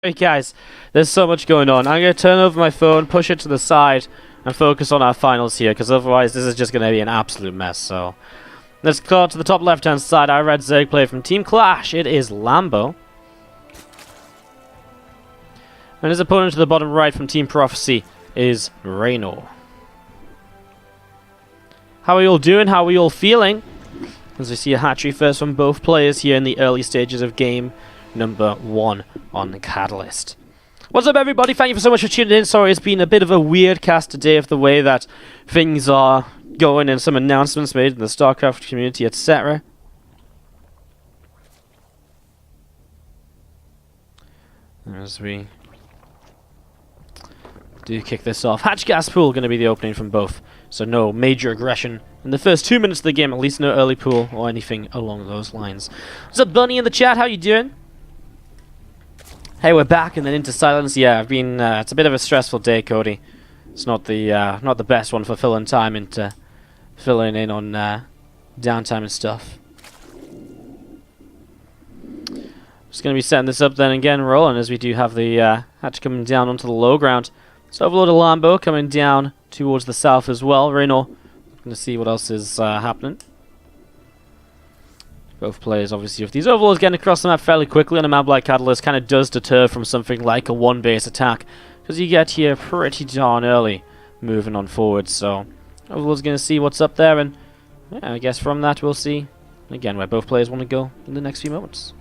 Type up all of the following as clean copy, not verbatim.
Hey guys, there's so much going on. I'm going to turn over my phone, push it to the side, and focus on our finals here, because otherwise this is just going to be an absolute mess. So let's go to the top left-hand side. Our red Zerg player from Team Clash. It is Lambo. And his opponent to the bottom right from Team Prophecy is Reynor. How are you all doing? How are you all feeling? As we see a hatchery first from both players here in the early stages of game number 1 on the Catalyst. What's up, everybody? Thank you so much for tuning in. Sorry, it's been a bit of a weird cast today of the way that things are going and some announcements made in the StarCraft community, etc. As we do kick this off. Hatch gas pool going to be the opening from both. So no major aggression in the first 2 minutes of the game, at least no early pool or anything along those lines. What's up, Bunny in the chat? How you doing? Hey, we're back and then into silence. Yeah, I've been. It's a bit of a stressful day, Cody. It's not the best one for filling time into filling in on downtime and stuff. Just going to be setting this up then again, rolling as we do have the hatch coming down onto the low ground. So Overlord Lambo coming down towards the south as well. Reynor looking to see what else is happening. Both players, obviously, if these Overlords getting across the map fairly quickly on a map like Catalyst, kind of does deter from something like a one-base attack, because you get here pretty darn early moving on forward. So Overlord's going to see what's up there, and yeah, I guess from that we'll see, again, where both players want to go in the next few moments.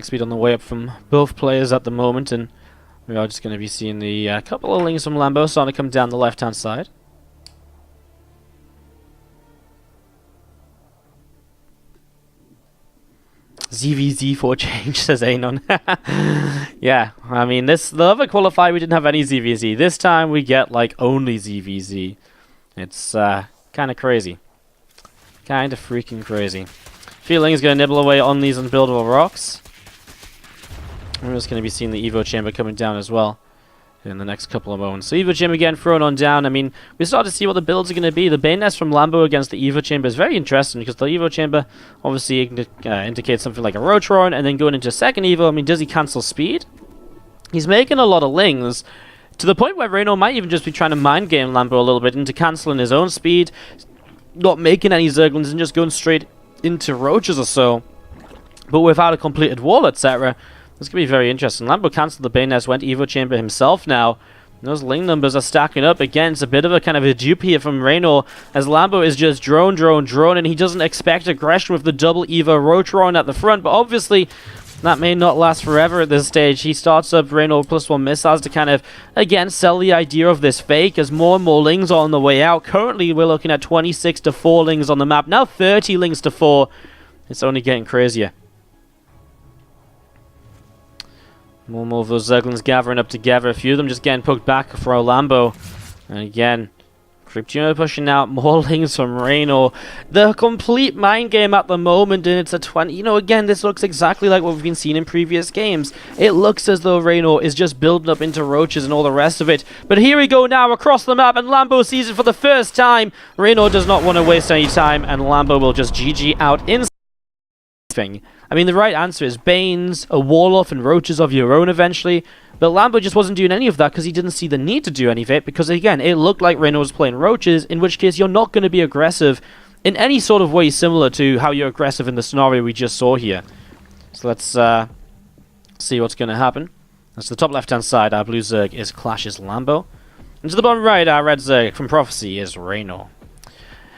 Speed on the way up from both players at the moment, and we are just going to be seeing the couple of lings from Lambo starting to come down the left-hand side. ZvZ for change, says Anon. Yeah, I mean, the other qualifier we didn't have any ZvZ. This time we get, like, only ZvZ. It's kind of crazy. Kind of freaking crazy. Feeling is going to nibble away on these unbuildable rocks. We're just going to be seeing the Evo Chamber coming down as well in the next couple of moments. So Evo Chamber again thrown on down. I mean, we started to see what the builds are going to be. The Bane Nest from Lambo against the Evo Chamber is very interesting because the Evo Chamber obviously indicates something like a Rotron, and then going into second Evo, I mean, does he cancel speed? He's making a lot of lings to the point where Reynor might even just be trying to mind game Lambo a little bit into cancelling his own speed, not making any Zerglings and just going straight into Roaches or so, but without a completed wall, etc. This could be very interesting. Lambo cancelled the Bane Nest, went Evo Chamber himself now. And those ling numbers are stacking up. Again, it's a bit of a kind of a dupe here from Reynor, as Lambo is just drone, and he doesn't expect aggression with the double Evo Rotron at the front, but obviously that may not last forever at this stage. He starts up Reynor +1 missiles to kind of, again, sell the idea of this fake as more and more lings are on the way out. Currently, we're looking at 26 to 4 lings on the map. Now 30 lings to 4. It's only getting crazier. More and more of those Zerglings gathering up together. A few of them just getting poked back for Lambo. And again, Cryptuno pushing out more lings from Reynor. The complete mind game at the moment, and it's a 20. You know, again, this looks exactly like what we've been seeing in previous games. It looks as though Reynor is just building up into Roaches and all the rest of it. But here we go now across the map, and Lambo sees it for the first time. Reynor does not want to waste any time, and Lambo will just GG out in. I mean, the right answer is Banes, a Warlock, and Roaches of your own eventually. But Lambo just wasn't doing any of that because he didn't see the need to do any of it. Because, again, it looked like Reynor was playing Roaches, in which case you're not going to be aggressive in any sort of way similar to how you're aggressive in the scenario we just saw here. So let's see what's going to happen. That's the top left-hand side. Our blue Zerg is Clash's Lambo. And to the bottom right, our red Zerg from Prophecy is Reynor.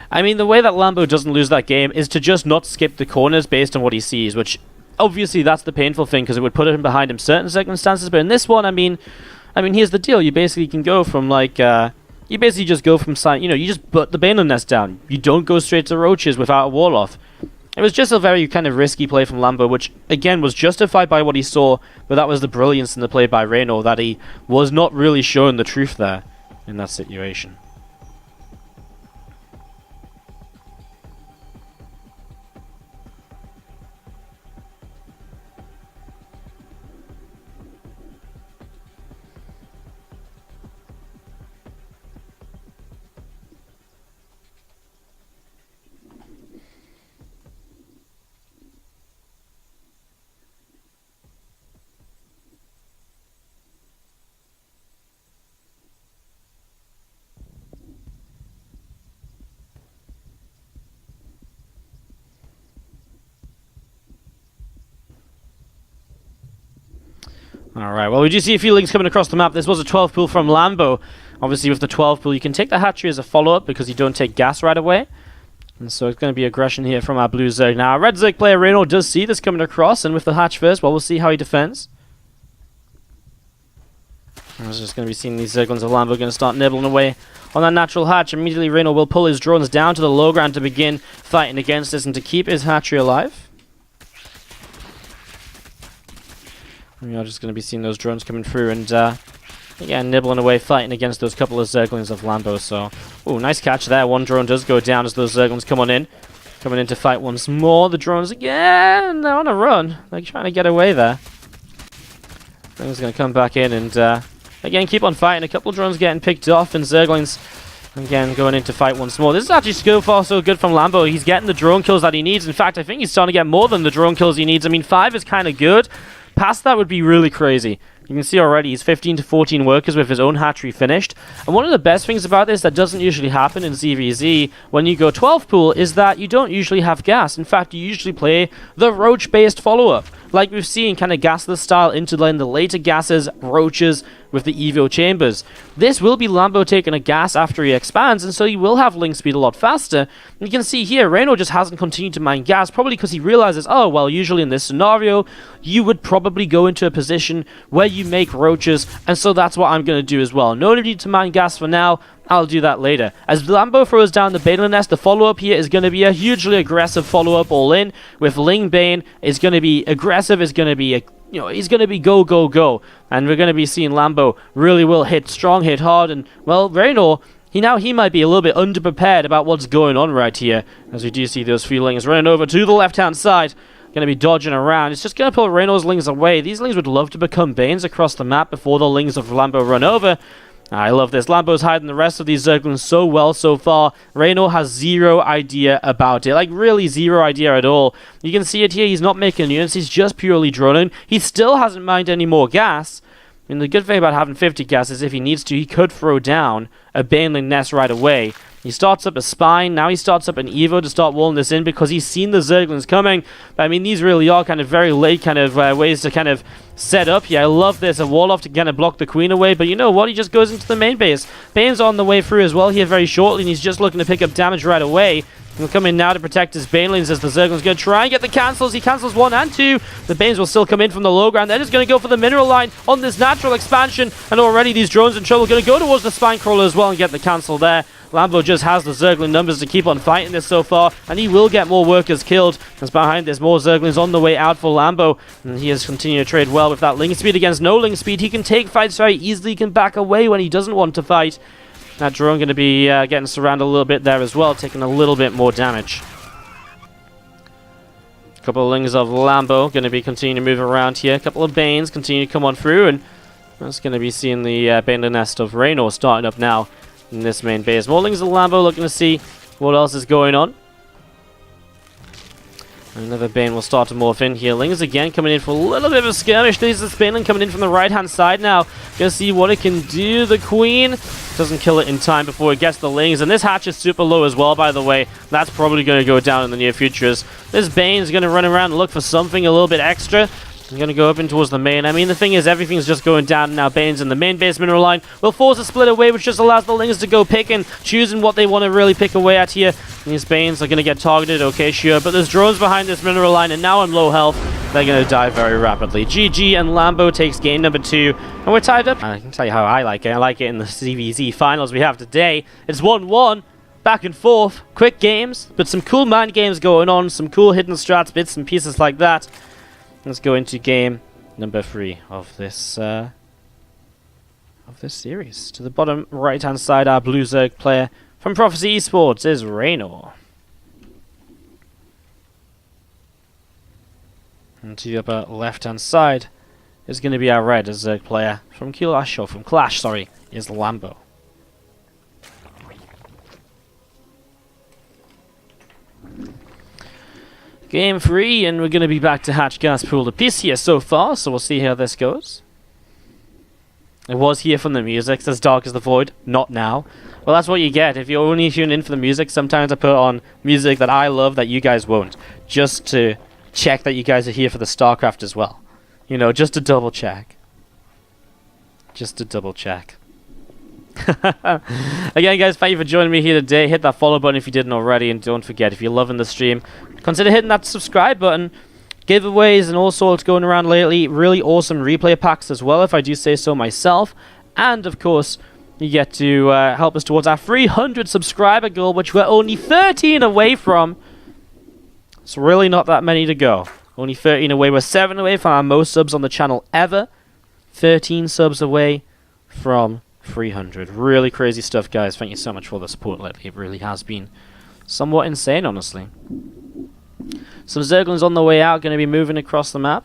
I mean, the way that Lambo doesn't lose that game is to just not skip the corners based on what he sees, which obviously that's the painful thing because it would put him behind him certain circumstances. But in this one, I mean, here's the deal: you basically can go from like, you basically just go from side, you know, you just put the Bane Nest down. You don't go straight to Roaches without a wall off. It was just a very kind of risky play from Lambo, which again was justified by what he saw, but that was the brilliance in the play by Reynor, that he was not really showing the truth there in that situation. Alright, well, we do see a few links coming across the map. This was a 12 pool from Lambo. Obviously, with the 12 pool, you can take the hatchery as a follow-up because you don't take gas right away. And so it's going to be aggression here from our blue Zerg. Now, our red Zerg player, Reynor, does see this coming across, and with the hatch first, well, we'll see how he defends. I was just going to be seeing these Zerglings of Lambo going to start nibbling away on that natural hatch. Immediately, Reynor will pull his drones down to the low ground to begin fighting against this and to keep his hatchery alive. We are just going to be seeing those drones coming through and, again, nibbling away, fighting against those couple of Zerglings of Lambo. So, ooh, nice catch there. One drone does go down as those Zerglings come on in. Coming in to fight once more. The drones again, they're on a run. They're trying to get away there. Things going to come back in and, again, keep on fighting. A couple of drones getting picked off and Zerglings, again, going in to fight once more. This is actually so far so good from Lambo. He's getting the drone kills that he needs. In fact, I think he's starting to get more than the drone kills he needs. I mean, 5 is kind of good. Past that would be really crazy. You can see already he's 15 to 14 workers with his own hatchery finished. And one of the best things about this that doesn't usually happen in ZvZ when you go 12 pool is that you don't usually have gas. In fact, you usually play the roach-based follow-up. Like we've seen, kind of gasless style into the later gases, roaches with the Evo chambers. This will be Lambo taking a gas after he expands, and so he will have link speed a lot faster. And you can see here, Reynor just hasn't continued to mine gas, probably because he realizes, oh, well, usually in this scenario, you would probably go into a position where you make roaches, and so that's what I'm going to do as well. No need to mine gas for now. I'll do that later. As Lambo throws down the Baneling Nest, the follow-up here is going to be a hugely aggressive follow-up all-in. With Ling Bane, it's going to be aggressive, it's going to be, he's going to be go, go, go. And we're going to be seeing Lambo really will hit strong, hit hard, and, well, Reynor, he might be a little bit underprepared about what's going on right here. As we do see those few lings running over to the left-hand side. Going to be dodging around. It's just going to pull Reynor's lings away. These lings would love to become Banes across the map before the lings of Lambo run over. I love this. Lambo's hiding the rest of these Zerglings so well so far. Reynor has zero idea about it. Like, really zero idea at all. You can see it here. He's not making units. He's just purely droning. He still hasn't mined any more gas. I mean, the good thing about having 50 gas is if he needs to, he could throw down a Baneling Nest right away. He starts up a Spine. Now he starts up an Evo to start walling this in because he's seen the Zerglings coming. But, I mean, these really are kind of very late kind of ways to kind of set up here. I love this. A Warlock to kind of block the Queen away. But you know what? He just goes into the main base. Bane's on the way through as well here very shortly, and he's just looking to pick up damage right away. He'll come in now to protect his Banelings as the Zerglings going to try and get the cancels. He cancels 1 and 2. The Banes will still come in from the low ground. They're just going to go for the mineral line on this natural expansion. And already these drones in trouble. Going to go towards the Spine Crawler as well and get the cancel there. Lambo just has the Zergling numbers to keep on fighting this so far, and he will get more workers killed. As behind there's more Zerglings on the way out for Lambo, and he has continued to trade well with that link speed against no link speed. He can take fights very easily, he can back away when he doesn't want to fight. That drone going to be getting surrounded a little bit there as well, taking a little bit more damage. A couple of lings of Lambo going to be continuing to move around here. A couple of Banes continue to come on through, and that's going to be seeing the Baneling Nest of Reynor starting up now in this main base. More lings of Lambo looking to see what else is going on. Another Bane will start to morph in here. Lings again coming in for a little bit of a skirmish. There's this Baneling coming in from the right-hand side now. Gonna see what it can do. The Queen doesn't kill it in time before it gets the Lings. And this hatch is super low as well, by the way. That's probably going to go down in the near future. This Bane's going to run around and look for something a little bit extra. I'm going to go up in towards the main. I mean, the thing is, everything's just going down now. Bane's in the main base mineral line will force a split away, which just allows the Lings to go picking, choosing what they want to really pick away at here. And these Banes are going to get targeted, okay, sure. But there's drones behind this mineral line, and now on low health, they're going to die very rapidly. GG, and Lambo takes game number 2. And we're tied up. I can tell you how I like it. I like it in the ZvZ finals we have today. It's 1-1. Back and forth. Quick games, but some cool mind games going on. Some cool hidden strats, bits and pieces like that. Let's go into game number 3 of this series. To the bottom right-hand side, our blue Zerg player from Prophecy Esports is Reynor. And to the upper left-hand side is going to be our red Zerg player from Clash, is Lambo. Game 3, and we're going to be back to hatch gas pool apiece here so far, so we'll see how this goes. It was here from the music, it's as dark as the void, not now. Well, that's what you get. If you're only tuning in for the music, sometimes I put on music that I love that you guys won't, just to check that you guys are here for the StarCraft as well. You know, just to double check. just to double check. Again, guys, thank you for joining me here today. Hit that follow button if you didn't already, and don't forget, if you're loving the stream, consider hitting that subscribe button. Giveaways and all sorts going around lately. Really awesome replay packs as well, if I do say so myself. And of course, you get to help us towards our 300 subscriber goal, which we're only 13 away from. It's really not that many to go. Only 13 away. We're 7 away from our most subs on the channel ever. 13 subs away from 300. Really crazy stuff, guys. Thank you so much for the support lately. It really has been somewhat insane, honestly. Some Zerglings on the way out, going to be moving across the map.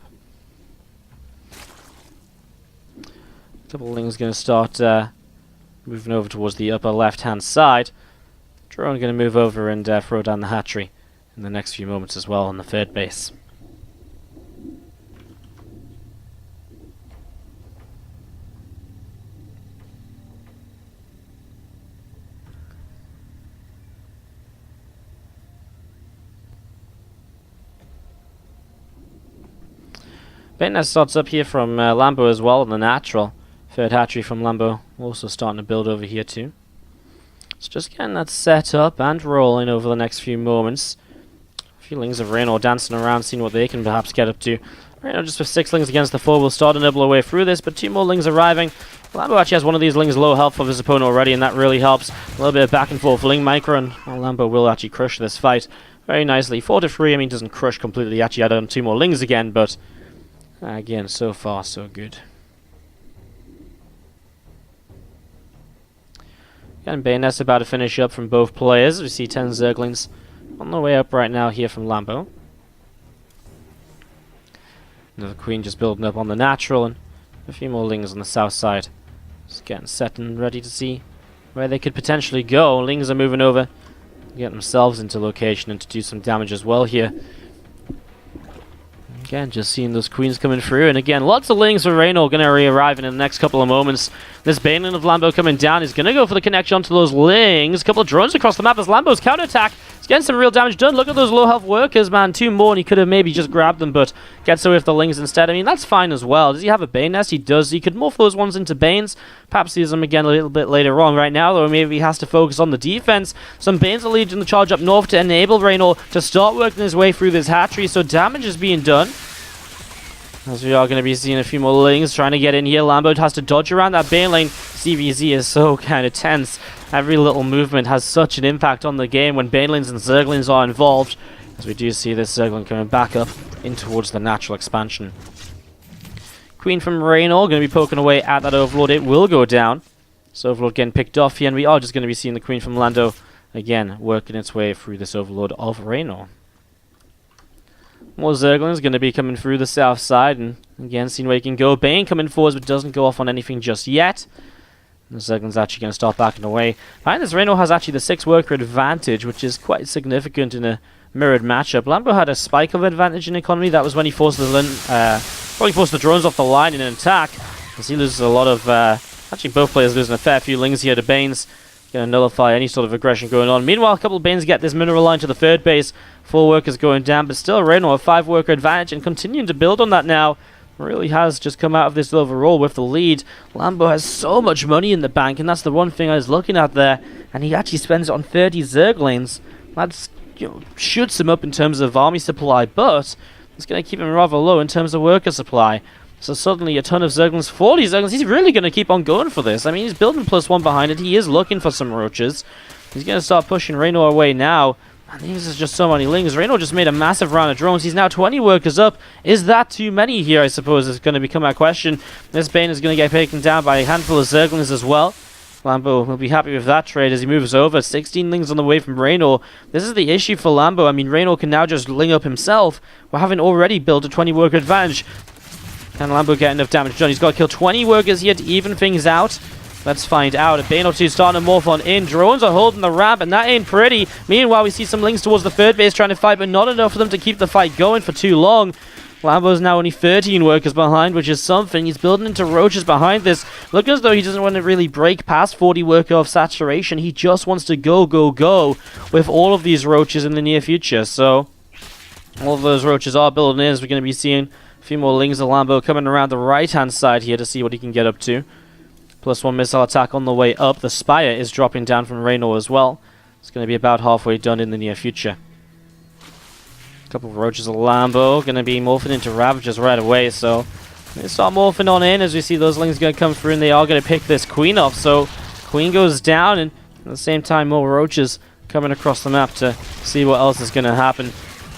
A couple of Lings going to start moving over towards the upper left-hand side. Drone going to move over and throw down the hatchery in the next few moments as well on the third base. That starts up here from Lambo as well, and the natural. Third hatchery from Lambo also starting to build over here too. It's just getting that set up and rolling over the next few moments. A few Lings of Reynor dancing around, seeing what they can perhaps get up to. Reynor just with 6 Lings against the 4 will start to nibble away through this, but 2 more Lings arriving. Lambo actually has one of these Lings low health of his opponent already, and that really helps. A little bit of back and forth Ling micro, and Lambo will actually crush this fight very nicely. 4-3, I mean, doesn't crush completely. He actually added on 2 more Lings again, but again, so far so good. Again, Bayonet's about to finish up from both players. We see 10 Zerglings on the way up right now here from Lambo. Another Queen just building up on the natural, and a few more Lings on the south side. Just getting set and ready to see where they could potentially go. Lings are moving over, get themselves into location and to do some damage as well here. Again, just seeing those Queens coming through, and again, lots of Lings for Reynor going to arrive in the next couple of moments. This Baneling of Lambo coming down is going to go for the connection onto those Lings. A couple of drones across the map as Lambo's counterattack. He's getting some real damage done. Look at those low health workers, man. 2 more and he could have maybe just grabbed them, but gets away with the Lings instead. I mean, that's fine as well. Does he have a Bane nest? He does. He could morph those ones into Banes. Perhaps use them again a little bit later on. Right now, though, maybe he has to focus on the defense. Some Banes are leading the charge up north to enable Reynor to start working his way through this hatchery, so damage is being done. As we are going to be seeing a few more Lings trying to get in here. Lambo has to dodge around that Bane lane. ZvZ is so kind of tense. Every little movement has such an impact on the game when Banelings and Zerglings are involved. As we do see this Zergling coming back up in towards the natural expansion. Queen from Reynor going to be poking away at that Overlord. It will go down. So Overlord getting picked off here, and we are just going to be seeing the Queen from Lando again working its way through this Overlord of Reynor. More Zerglings going to be coming through the south side, and again, seeing where he can go. Bane coming forwards, but doesn't go off on anything just yet. And the Zerglings actually going to start backing away. Behind this, Reynor has actually the 6 worker advantage, which is quite significant in a mirrored matchup. Lambo had a spike of advantage in economy. That was when he forced probably forced the drones off the line in an attack. As he loses a lot of, actually both players losing a fair few Lings here to Banes. Going to nullify any sort of aggression going on. Meanwhile, a couple of Banes get this mineral line to the third base. 4 workers going down, but still Reynor a 5 worker advantage and continuing to build on that now. Really has just come out of this overall with the lead. Lambo has so much money in the bank, and that's the one thing I was looking at there. And he actually spends it on 30 Zerglings. That's, shoots him up in terms of army supply, but it's going to keep him rather low in terms of worker supply. So suddenly a ton of Zerglings, 40 Zerglings. He's really going to keep on going for this. I mean, he's building +1 behind it. He is looking for some roaches. He's going to start pushing Reynor away now. And this is just so many Lings. Reynor just made a massive round of drones. He's now 20 workers up. Is that too many here, I suppose, is going to become our question. This Bane is going to get taken down by a handful of Zerglings as well. Lambo will be happy with that trade as he moves over. 16 Lings on the way from Reynor. This is the issue for Lambo. I mean, Reynor can now just Ling up himself. We're having already built a 20 worker advantage. Can Lambo get enough damage done? He's got to kill 20 workers here to even things out. Let's find out. A Bane or 2 starting to morph on in. Drones are holding the ramp, and that ain't pretty. Meanwhile, we see some Lings towards the third base trying to fight, but not enough for them to keep the fight going for too long. Lambo's now only 13 workers behind, which is something. He's building into roaches behind this. Look as though he doesn't want to really break past 40 worker of saturation. He just wants to go with all of these roaches in the near future. So, all of those roaches are building in, as we're going to be seeing a few more Lings of Lambo coming around the right-hand side here to see what he can get up to. +1 missile attack on the way up. The Spire is dropping down from Reynor as well. It's going to be about halfway done in the near future. A couple of Roaches of Lambo going to be morphing into Ravagers right away, so they start morphing on in as we see those Lings going to come through, and they are going to pick this Queen off. So Queen goes down, and at the same time more Roaches coming across the map to see what else is going to happen.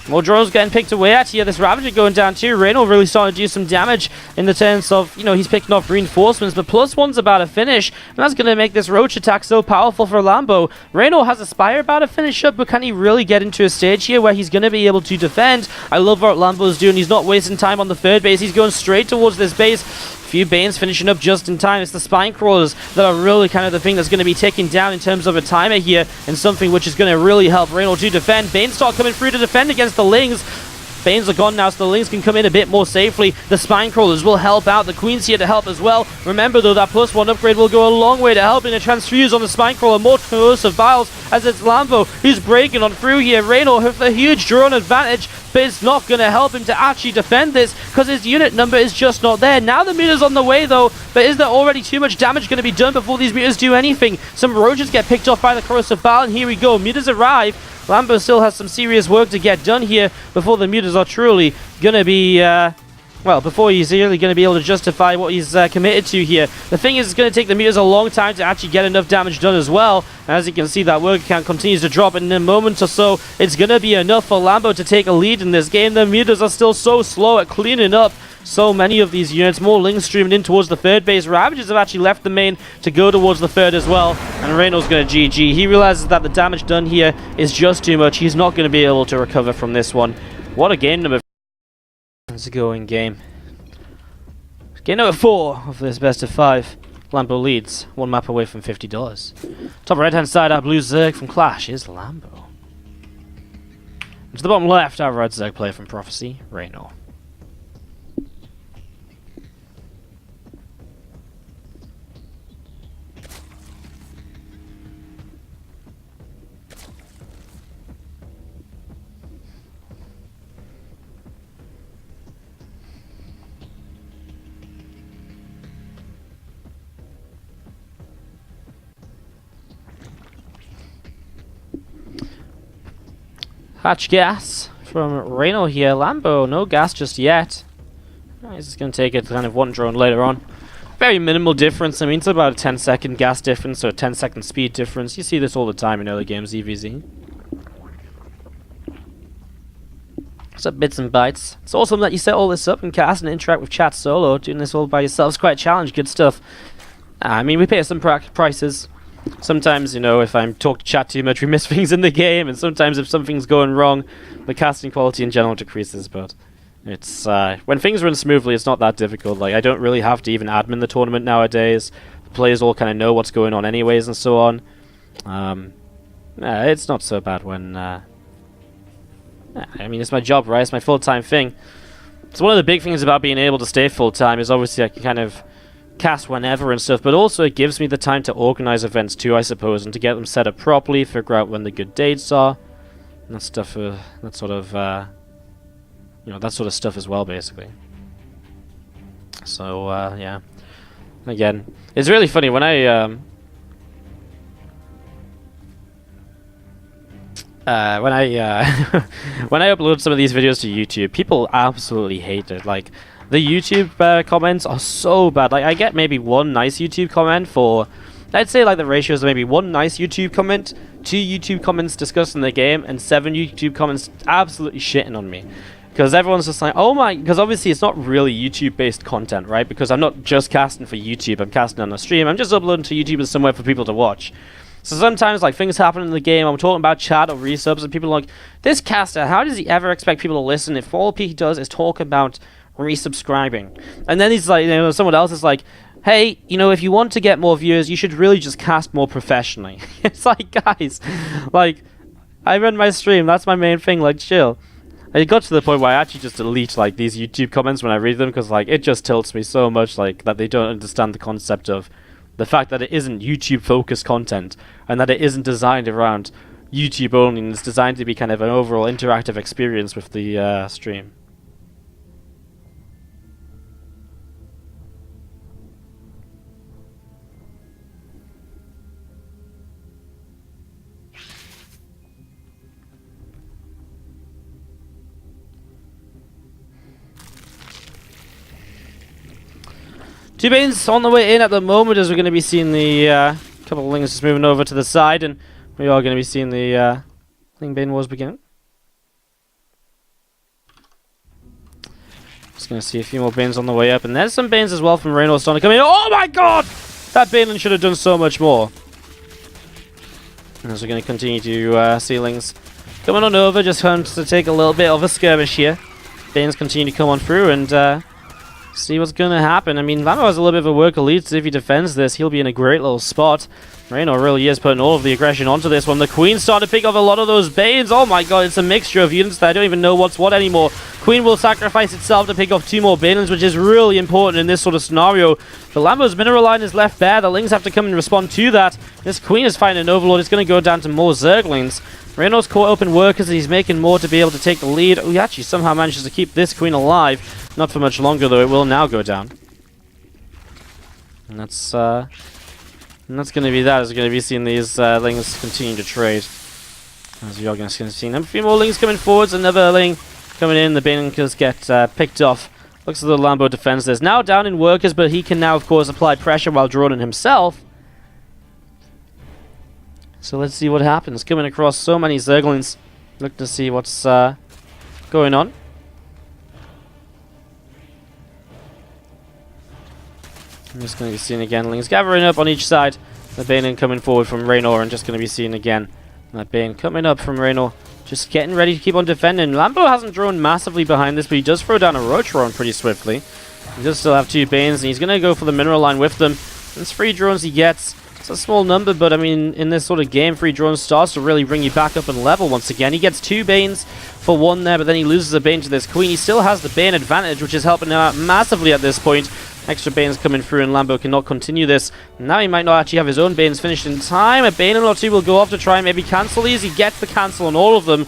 More drones getting picked away at here. This Ravager going down too. Reynor really starting to do some damage in the terms of, you know, he's picking off reinforcements, but +1's about to finish, and that's going to make this Roach attack so powerful for Lambo. Reynor has a Spire about to finish up, but can he really get into a stage here where he's going to be able to defend? I love what Lambo's doing. He's not wasting time on the third base. He's going straight towards this base. Few Banes finishing up just in time. It's the Spine Crawlers that are really kind of the thing that's going to be taken down in terms of a timer here, and something which is going to really help Reynor to defend. Banes start coming through to defend against the Lings. Banes are gone now, so the Lings can come in a bit more safely. The Spine Crawlers will help out. The Queen's here to help as well. Remember though, that +1 upgrade will go a long way to helping a transfuse on the Spine Crawler. More corrosive vials as it's Lambo who's breaking on through here. Reynor with a huge drone advantage, but it's not going to help him to actually defend this because his unit number is just not there. Now the meter's on the way though, but is there already too much damage going to be done before these meters do anything? Some Roaches get picked off by the corrosive vial, and here we go. Meters arrive. Lambo still has some serious work to get done here before the muters are truly going to be, well, before he's really going to be able to justify what he's committed to here. The thing is, it's going to take the muters a long time to actually get enough damage done as well. And as you can see, that work count continues to drop, and in a moment or so, it's going to be enough for Lambo to take a lead in this game. The muters are still so slow at cleaning up so many of these units. More Lings streaming in towards the third base. Ravagers have actually left the main to go towards the third as well, and Reynor's going to GG. He realizes that the damage done here is just too much. He's not going to be able to recover from this one. What a game number. Let's go in game. Game number 4 of this best of 5. Lambo leads, one map away from $50. Top right hand side, our blue Zerg from Clash is Lambo. And to the bottom left, our red Zerg player from Prophecy, Reynor. Hatch gas from Reynor here. Lambo, no gas just yet. He's just going to take it kind of one drone later on. Very minimal difference. I mean, it's about a 10-second gas difference or a 10-second speed difference. You see this all the time in early games, ZvZ. It's up bits and bytes. It's awesome that you set all this up and cast and interact with chat solo. Doing this all by yourself is quite a challenge. Good stuff. I mean, we pay some prices. Sometimes, you know, if I'm talking to chat too much, we miss things in the game, and sometimes if something's going wrong, the casting quality in general decreases, but it's, when things run smoothly, it's not that difficult. Like, I don't really have to even admin the tournament nowadays. The players all kind of know what's going on anyways and so on. It's not so bad when, I mean, it's my job, right? It's my full-time thing. So one of the big things about being able to stay full-time is obviously I can kind of cast whenever and stuff, but also it gives me the time to organize events too, I suppose, and to get them set up properly, figure out when the good dates are, and that stuff, that sort of, you know, that sort of stuff as well, basically. So, yeah. Again, it's really funny when I, when I upload some of these videos to YouTube, people absolutely hate it. Like, the YouTube comments are so bad. Like, I get maybe one nice YouTube comment for, I'd say like the ratios are maybe one nice YouTube comment, 2 YouTube comments discussing the game, and 7 YouTube comments absolutely shitting on me. Because everyone's just like, oh my, because obviously it's not really YouTube-based content, right? Because I'm not just casting for YouTube, I'm casting on a stream. I'm just uploading to YouTube as somewhere for people to watch. So sometimes, like, things happen in the game, I'm talking about chat or resubs, and people are like, this caster, how does he ever expect people to listen if all he does is talk about resubscribing? And then he's like, you know, someone else is like, hey, you know, if you want to get more viewers, you should really just cast more professionally. It's like, guys, like, I run my stream, that's my main thing, like, chill. And it got to the point where I actually just delete, like, these YouTube comments when I read them, because, like, it just tilts me so much, like, that they don't understand the concept of the fact that it isn't YouTube-focused content, and that it isn't designed around YouTube only, and it's designed to be kind of an overall interactive experience with the stream. Two Banes on the way in at the moment, as we're going to be seeing the couple of Lings just moving over to the side, and we are going to be seeing the Ling Bane Wars begin. Just going to see a few more Banes on the way up, and there's some Banes as well from Reynor starting to come in. Oh my god! That Baneland should have done so much more. As we're going to continue to see Lings coming on over, just trying to take a little bit of a skirmish here. Banes continue to come on through and see what's going to happen. I mean, Lambo has a little bit of a worker lead, so if he defends this, he'll be in a great little spot. Reynor really is putting all of the aggression onto this one. The Queen started to pick off a lot of those Banes. Oh my god, it's a mixture of units that I don't even know what's what anymore. Queen will sacrifice itself to pick off 2 more Banelands, which is really important in this sort of scenario. The Lambo's mineral line is left bare. The Lings have to come and respond to that. This Queen is fighting an Overlord. It's going to go down to more Zerglings. Reynor's caught open workers, and he's making more to be able to take the lead. Oh, he actually somehow manages to keep this Queen alive. Not for much longer, though. It will now go down. And that's going to be that. As we're going to be seeing these Lings continue to trade. As we are going to see a few more Lings coming forwards. Another Ling coming in. The Banekers get picked off. Looks like the Lambo defends this. Now down in workers, but he can now, of course, apply pressure while droning himself. So let's see what happens. Coming across so many Zerglings. Look to see what's going on. I'm just going to be seeing again Lings gathering up on each side. The Bane coming forward from Reynor, and just going to be seeing again that Bane coming up from Reynor. Just getting ready to keep on defending. Lambo hasn't drawn massively behind this, but he does throw down a Roach Drone pretty swiftly. He does still have 2 Banes, and he's going to go for the mineral line with them. It's 3 drones he gets. It's a small number, but I mean, in this sort of game, 3 drones starts to really bring you back up in level once again. He gets 2 Banes for 1 there, but then he loses a Bane to this Queen. He still has the Bane advantage, which is helping him out massively at this point. Extra Banes coming through, and Lambo cannot continue this. Now he might not actually have his own Banes finished in time. A Bane or 2 will go off to try and maybe cancel these. He gets the cancel on all of them.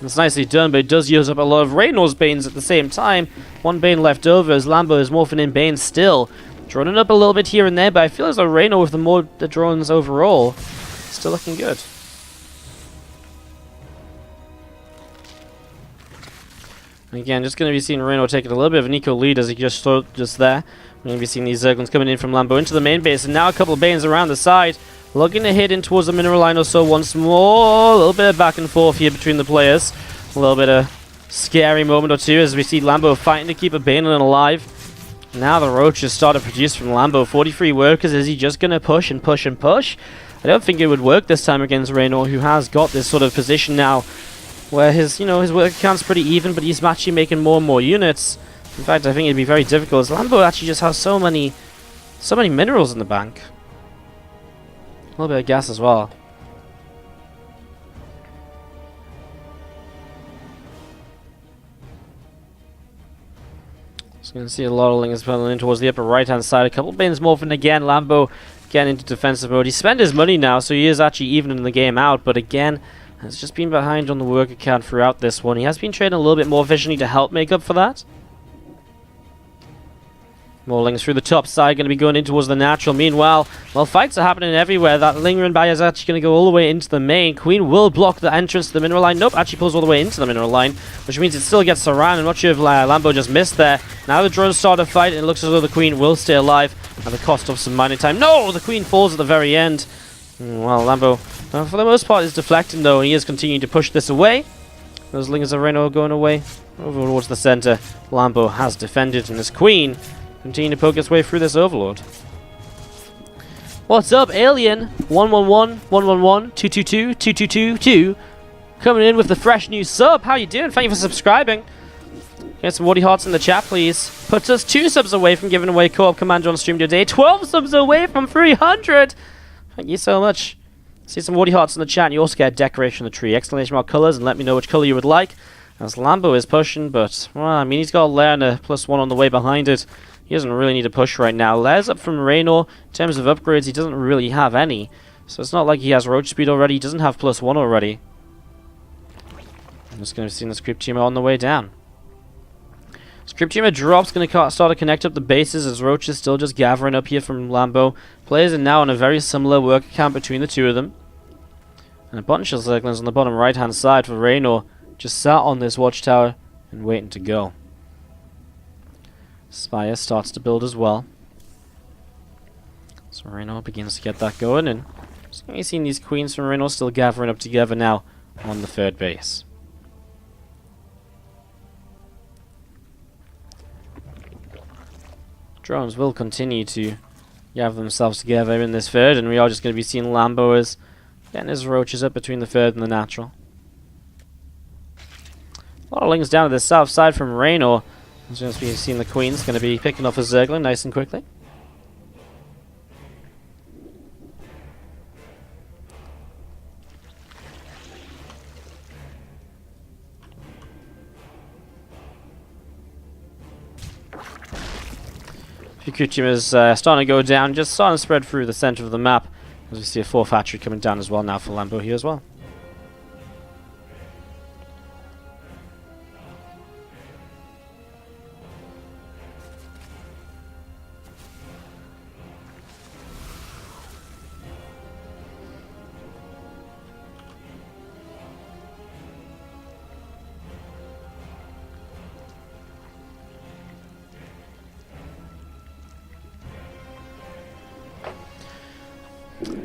It's nicely done, but it does use up a lot of Reynor's Banes at the same time. 1 Bane left over as Lambo is morphing in Bane still. Droning up a little bit here and there, but I feel as though Reynor with the drones overall, still looking good. And again, just going to be seeing Reynor taking a little bit of an eco lead as he just there. We're going to be seeing these Zerglings coming in from Lambo into the main base, and now a couple of Banes around the side. Looking to hit in towards the mineral line or so once more. A little bit of back and forth here between the players. A little bit of scary moment or two as we see Lambo fighting to keep a Baneland alive. Now the Roaches start to produce from Lambo. 43 workers. Is he just going to push and push and push? I don't think it would work this time against Reynor, who has got this sort of position now where his work count's pretty even, but he's actually making more and more units. In fact, I think it'd be very difficult as Lambo actually just has so many minerals in the bank. A little bit of gas as well. Just going to see a lot of Lings pulling in towards the upper right hand side. A couple of Banes morphing again. Lambo getting into defensive mode. He spent his money now, so he is actually evening the game out. But again, has just been behind on the worker count throughout this one. He has been trading a little bit more efficiently to help make up for that. More Lings through the top side, going to be going in towards the natural. Meanwhile, well, fights are happening everywhere. That lingering barrier is actually going to go all the way into the main. Queen will block the entrance to the mineral line. Nope, actually pulls all the way into the mineral line, which means it still gets surrounded. I'm not sure if Lambo just missed there. Now the drones start to fight, and it looks as though the Queen will stay alive at the cost of some mining time. No, the Queen falls at the very end. Well, Lambo, for the most part, is deflecting, though, and he is continuing to push this away. Those Lings of Reynor going away over towards the center. Lambo has defended, and this Queen continue to poke its way through this Overlord. What's up, Alien? 111, 111, 222, 2222. Coming in with the fresh new sub. How you doing? Thank you for subscribing. Get some Wardy hearts in the chat, please. Puts us 2 subs away from giving away Co-op Commander on stream today. 12 subs away from 300. Thank you so much. See some Wardy hearts in the chat. And you also get a decoration of the tree. Exclamation mark colors, and let me know which color you would like. As Lambo is pushing, but well, I mean, he's got a lair and a +1 on the way behind it. He doesn't really need to push right now. Lairs up from Reynor. In terms of upgrades, he doesn't really have any. So it's not like he has roach speed already. He doesn't have +1 already. I'm just going to see the Script Tumor on the way down. Script Tumor drops. Going to start to connect up the bases as Roach is still just gathering up here from Lambo. Players are now on a very similar work count between the two of them. And a bunch of Zerglings on the bottom right hand side for Reynor. Just sat on this watchtower and waiting to go. Spire starts to build as well. So Reynor begins to get that going, and you've seen these queens from Reynor still gathering up together now on the third base. Drones will continue to gather themselves together in this third, and we are just going to be seeing Lambo as getting his roaches up between the third and the natural. A lot of links down to the south side from Reynor. As soon as we've seen the queens going to be picking off a Zergling nice and quickly. Fukuchima is starting to go down, just starting to spread through the center of the map. As we see a fourth hatchery coming down as well now for Lambo here as well.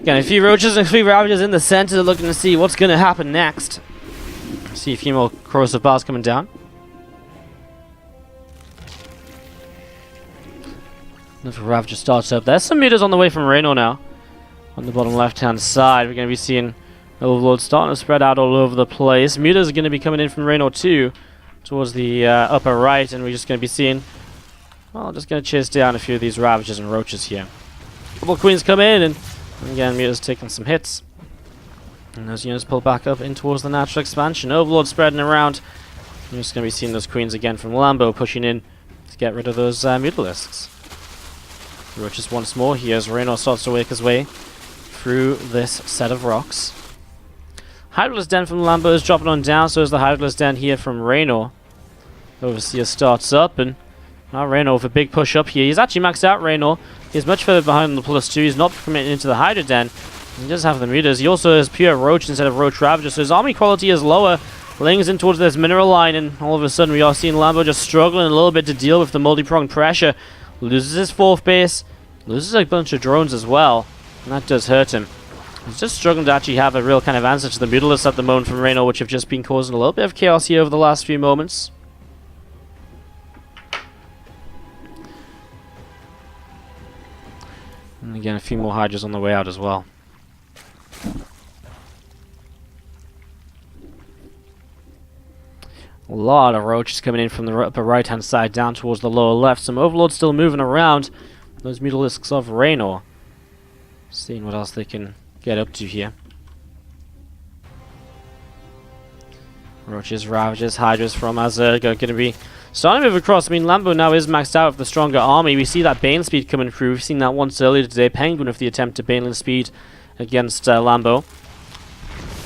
Again, a few roaches and a few ravagers in the center looking to see what's going to happen next. See a few more corrosive bars coming down. Another ravager starts up. There's some meters on the way from Reynor now. On the bottom left hand side, we're going to be seeing Overlord starting to spread out all over the place. Meters are going to be coming in from Reynor too, towards the upper right, and we're just going to be seeing, well, just going to chase down a few of these ravagers and roaches here. A couple of queens come in, and again, Muta's taking some hits. And those units pull back up in towards the natural expansion. Overlord spreading around. You're just going to be seeing those queens again from Lambo pushing in to get rid of those Mutalisks. Roaches once more here as Reynor starts to work his way through this set of rocks. Hydralisk Den from Lambo is dropping on down, so is the Hydralisk Den here from Reynor. Overseer starts up, and now Reynor with a big push up here. He's actually maxed out Reynor. He's much further behind on the +2. He's not committing into the Hydra Den. He does have the meters. He also has pure Roach instead of Roach Ravager, so his army quality is lower. Lings in towards this mineral line, and all of a sudden we are seeing Lambo just struggling a little bit to deal with the multi-pronged pressure. Loses his fourth base, loses a bunch of drones as well, and that does hurt him. He's just struggling to actually have a real kind of answer to the Mutalisks at the moment from Reynor, which have just been causing a little bit of chaos here over the last few moments. And again, a few more Hydras on the way out as well. A lot of roaches coming in from the upper right hand side down towards the lower left. Some Overlords still moving around. Those Mutalisks of Reynor. Seeing what else they can get up to here. Roaches, Ravagers, Hydras from Azurg are going to be starting to move across. I mean, Lambo now is maxed out with the stronger army. We see that Bane speed coming through. We've seen that once earlier today. Penguin with the attempt to Baneland speed against Lambo.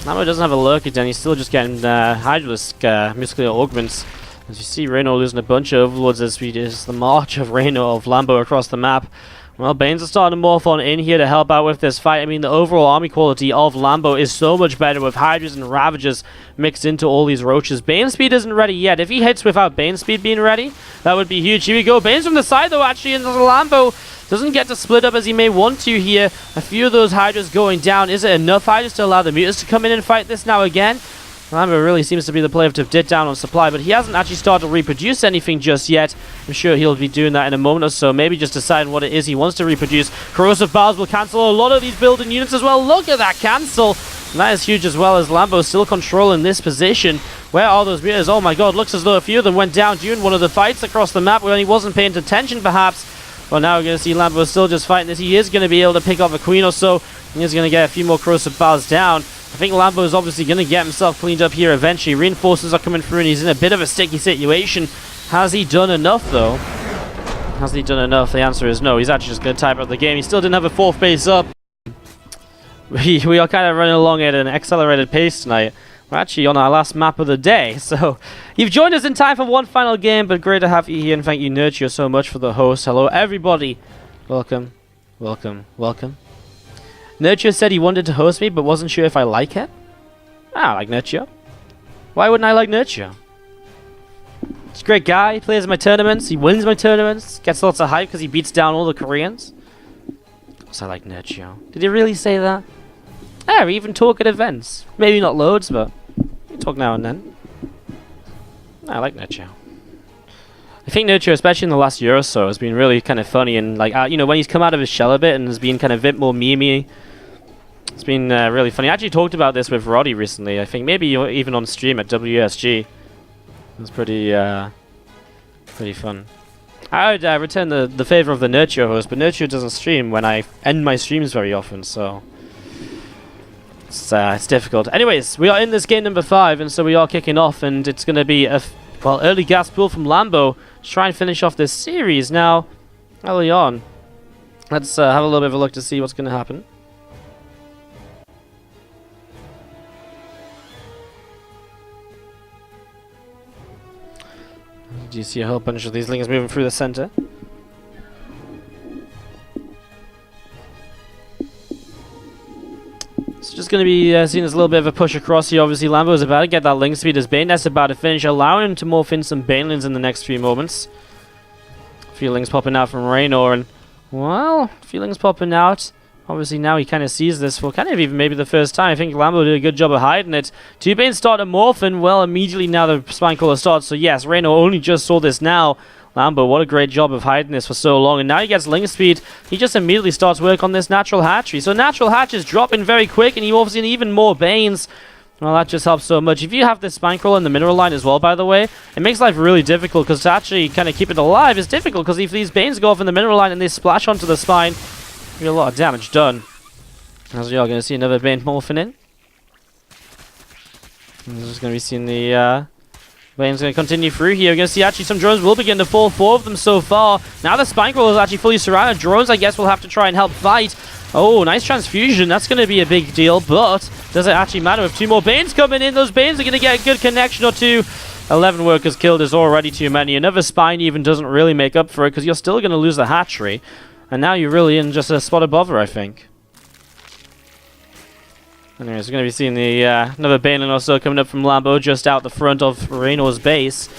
Lambo doesn't have a lurker den. He's still just getting Hydralisk muscular augments. As you see, Reynor losing a bunch of Overlords as we is the march of Reynor of Lambo across the map. Well, Banes are starting to morph on in here to help out with this fight. I mean, the overall army quality of Lambo is so much better with Hydras and Ravagers mixed into all these Roaches. Bane speed isn't ready yet. If he hits without Bane speed being ready, that would be huge. Here we go. Bane's from the side, though, actually, and Lambo doesn't get to split up as he may want to here. A few of those Hydras going down. Is it enough Hydras to allow the Mutants to come in and fight this now again? Lambo really seems to be the player to dip down on supply, but he hasn't actually started to reproduce anything just yet. I'm sure he'll be doing that in a moment or so, maybe just deciding what it is he wants to reproduce. Corrosive Bars will cancel a lot of these building units as well. Look at that cancel! And that is huge as well, as Lambo still controlling this position. Where are those meters? Oh my god, looks as though a few of them went down during one of the fights across the map when he wasn't paying attention perhaps. Well, now we're going to see Lambo still just fighting this. He is going to be able to pick off a queen or so. He's going to get a few more Corrosive Bars down. I think Lambo is obviously going to get himself cleaned up here eventually. Reinforcements are coming through and he's in a bit of a sticky situation. Has he done enough though? Has he done enough? The answer is no. He's actually just going to type out the game. He still didn't have a fourth base up. We are kind of running along at an accelerated pace tonight. We're actually on our last map of the day. So you've joined us in time for one final game, but great to have you here and thank you Nurture so much for the host. Hello everybody. Welcome. Welcome. Welcome. Nurture said he wanted to host me, but wasn't sure if I like him. I like Nurture. Why wouldn't I like Nurture? He's a great guy. He plays in my tournaments. He wins my tournaments. Gets lots of hype because he beats down all the Koreans. I like Nurture. Did he really say that? Yeah, we even talk at events. Maybe not loads, but we talk now and then. I like Nurture. I think Nurture, especially in the last year or so, has been really kind of funny and like, you know, when he's come out of his shell a bit and has been kind of a bit more memey. It's been really funny. I actually talked about this with Roddy recently. I think maybe even on stream at WSG. It was pretty fun. I would return the favor of the Nurture host, but Nurture doesn't stream when I end my streams very often, so it's difficult. Anyways, we are in this game number 5, and so we are kicking off, and it's going to be a early gas pull from Lambo to try and finish off this series. Now, early on, let's have a little bit of a look to see what's going to happen. Do you see a whole bunch of these lings moving through the center? It's just going to be seen as a little bit of a push across here. Obviously, Lambo is about to get that link speed as Bane. That's about to finish, allowing him to morph in some Banelings in the next few moments. A few lings popping out from Reynor, and, well, a few lings popping out. Obviously, now he kind of sees this for kind of even maybe the first time. I think Lambo did a good job of hiding it. Two Banes start to morph, and, well, immediately now the Spine Crawler starts. So, yes, Reynor only just saw this now. Lambo, what a great job of hiding this for so long. And now he gets link speed. He just immediately starts work on this natural hatchery. So natural hatch is dropping very quick, and he morphs in even more Banes. Well, that just helps so much. If you have this Spine Crawler in the mineral line as well, by the way, it makes life really difficult, because to actually kind of keep it alive is difficult, because if these Banes go off in the mineral line and they splash onto the spine, you get a lot of damage done. As we are going to see another Bane morphing in. We're just going to be seeing the Bane's going to continue through here. We're going to see actually some drones will begin to fall. 4 of them so far. Now the Spine Crawler is actually fully surrounded. Drones, I guess, will have to try and help fight. Oh, nice transfusion. That's going to be a big deal, but does it actually matter with 2 more Banes coming in? Those Banes are going to get a good connection or 2. 11 workers killed is already too many. Another Spine even doesn't really make up for it, because you're still going to lose the hatchery. And now you're really in just a spot of bother, I think. Anyways, we're going to be seeing the another Baneling or so coming up from Lambo just out the front of Reynor's base.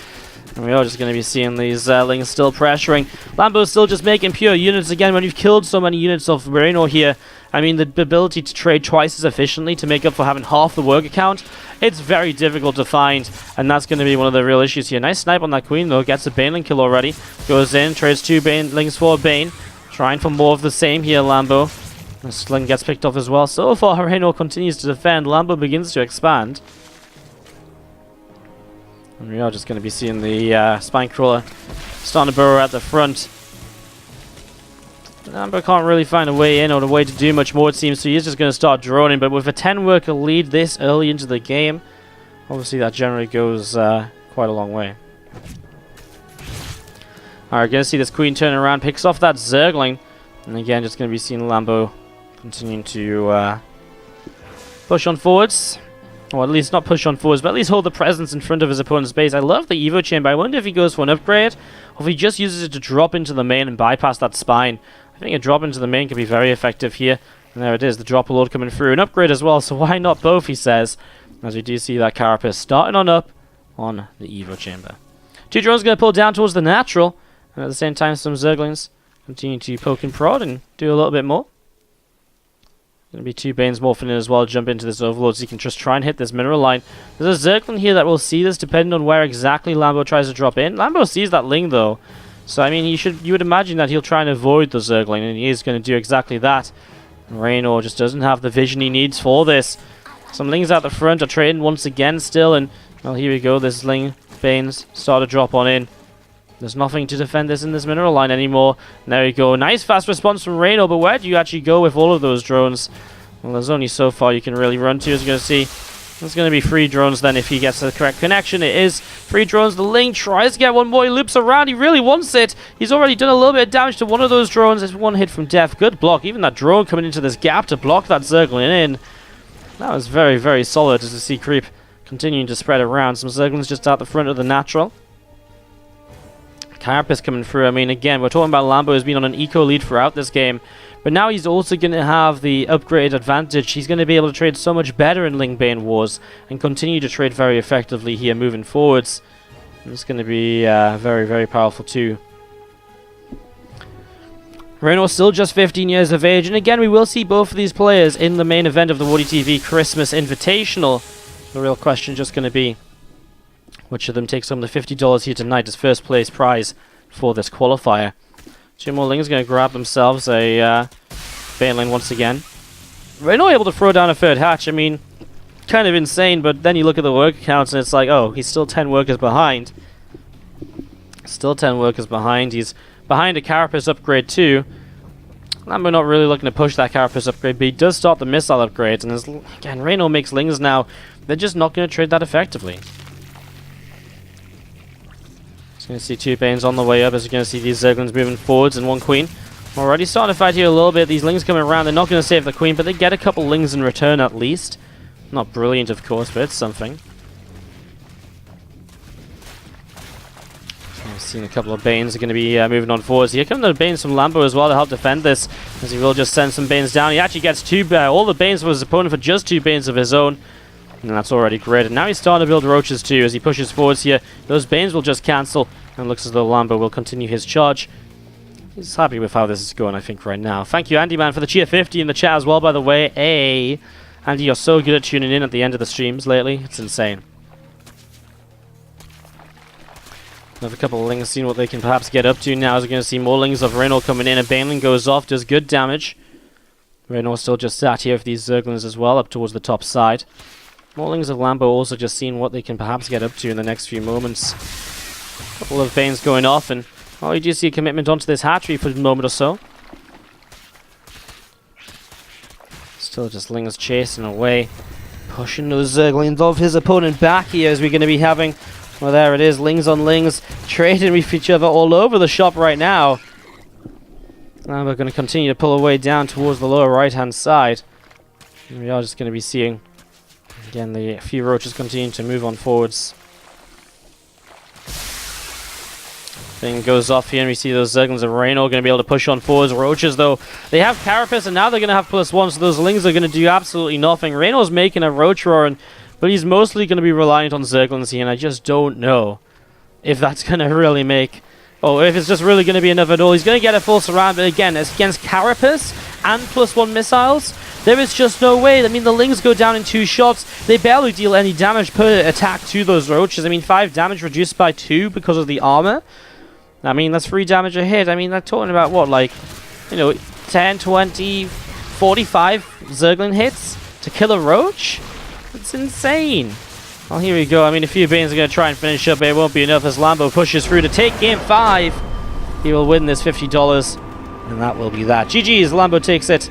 And we are just going to be seeing these lings still pressuring. Lambo's still just making pure units again. When you've killed so many units of Reynor here, I mean, the ability to trade twice as efficiently to make up for having half the worker count, it's very difficult to find. And that's going to be one of the real issues here. Nice snipe on that Queen, though. Gets a Baneling kill already. Goes in, trades 2 Banelings for Bane. Trying for more of the same here, Lambo. The sling gets picked off as well. So far, Reynor continues to defend. Lambo begins to expand. And we are just going to be seeing the Spine Crawler starting to burrow at the front. Lambo can't really find a way in or a way to do much more, it seems, so he is just going to start droning. But with a 10-worker lead this early into the game, obviously that generally goes quite a long way. Alright, going to see this Queen turn around, picks off that Zergling. And again, just going to be seeing Lambo continuing to push on forwards. Or at least not push on forwards, but at least hold the presence in front of his opponent's base. I love the Evo Chamber. I wonder if he goes for an upgrade, or if he just uses it to drop into the main and bypass that spine. I think a drop into the main can be very effective here. And there it is, the drop load coming through. An upgrade as well, so why not both, he says. As we do see that Carapace starting on up on the Evo Chamber. 2 drones going to pull down towards the natural. And at the same time, some Zerglings continue to poke and prod and do a little bit more. Going to be 2 Banes morphing in as well, jump into this Overlord so you can just try and hit this mineral line. There's a Zergling here that will see this depending on where exactly Lambo tries to drop in. Lambo sees that Ling though. So I mean, you would imagine that he'll try and avoid the Zergling, and he is going to do exactly that. Reynor just doesn't have the vision he needs for this. Some Lings out the front are trading once again still, and well, here we go, this Ling Banes start to drop on in. There's nothing to defend this in this mineral line anymore. And there we go. Nice fast response from Reynor, but where do you actually go with all of those drones? Well, there's only so far you can really run to, as you're going to see. There's going to be 3 drones then if he gets the correct connection. It is 3 drones. The Ling tries to get one more. He loops around. He really wants it. He's already done a little bit of damage to one of those drones. It's 1 hit from death. Good block. Even that drone coming into this gap to block that Zergling in. That was very, very solid as you see creep continuing to spread around. Some Zerglings just out the front of the natural. Carapace coming through. I mean, again, we're talking about Lambo has been on an eco lead throughout this game, but now he's also going to have the upgraded advantage. He's going to be able to trade so much better in Ling Bane Wars and continue to trade very effectively here moving forwards. And it's going to be very, very powerful too. Reynor still just 15 years of age, and again, we will see both of these players in the main event of the WardiTV Christmas Invitational. The real question just going to be, which of them takes home the $50 here tonight as first place prize for this qualifier. Two more Lings going to grab themselves a Bane lane once again. Reynor able to throw down a third hatch. I mean, kind of insane, but then you look at the worker counts and it's like, oh, he's still 10 workers behind. Still 10 workers behind. He's behind a Carapace upgrade too. Lambo not really looking to push that Carapace upgrade, but he does start the missile upgrades. And as, again, Reynor makes Lings now. They're just not going to trade that effectively. Just going to see two Banes on the way up, as you're going to see these Zerglings moving forwards and one Queen. Already starting to fight here a little bit. These Lings coming around. They're not going to save the Queen, but they get a couple Lings in return at least. Not brilliant, of course, but it's something. I've seen a couple of Banes are going to be moving on forwards. Here come the Banes from Lambo as well to help defend this, as he will just send some Banes down. He actually gets all the Banes for his opponent for just 2 Banes of his own. And that's already great. And now he's starting to build Roaches too as he pushes forwards here. Those Banes will just cancel, and looks as though Lambo will continue his charge. He's happy with how this is going, I think, right now. Thank you, Andy, man, for the cheer 50 in the chat as well, by the way. Hey, Andy, you're so good at tuning in at the end of the streams lately. It's insane. Another couple of Lings, seeing what they can perhaps get up to now. As we're going to see more Lings of Reynor coming in. A Baneling goes off, does good damage. Reynor still just sat here with these Zerglings as well, up towards the top side. More Lings of Lambo also just seeing what they can perhaps get up to in the next few moments. A couple of Banes going off, and oh, you do see a commitment onto this hatchery for a moment or so. Still just Lings chasing away, pushing those Zerglings of his opponent back here, as we're going to be having, well, there it is, Lings on Lings trading with each other all over the shop right now. And we're going to continue to pull away down towards the lower right hand side. And we are just going to be seeing, again, the few Roaches continue to move on forwards. Thing goes off here, and we see those Zerglings of Reynor going to be able to push on forwards. Roaches, though, they have Carapace, and now they're going to have +1, so those Lings are going to do absolutely nothing. Reynor's making a Roach Roar, but he's mostly going to be reliant on Zerglings here, and I just don't know if that's going to really make, or if it's just really going to be enough at all. He's going to get a full surround, but again, it's against Carapace and +1 missiles. There is just no way. I mean, the Lings go down in 2 shots. They barely deal any damage per attack to those Roaches. I mean, 5 damage reduced by 2 because of the armor. I mean, that's 3 damage a hit. I mean, they're talking about what, like, you know, 10, 20, 45 Zergling hits to kill a Roach? It's insane. Well, here we go. I mean, a few Banes are going to try and finish up, but it won't be enough as Lambo pushes through to take game 5. He will win this $50, and that will be that. GG's, Lambo takes it.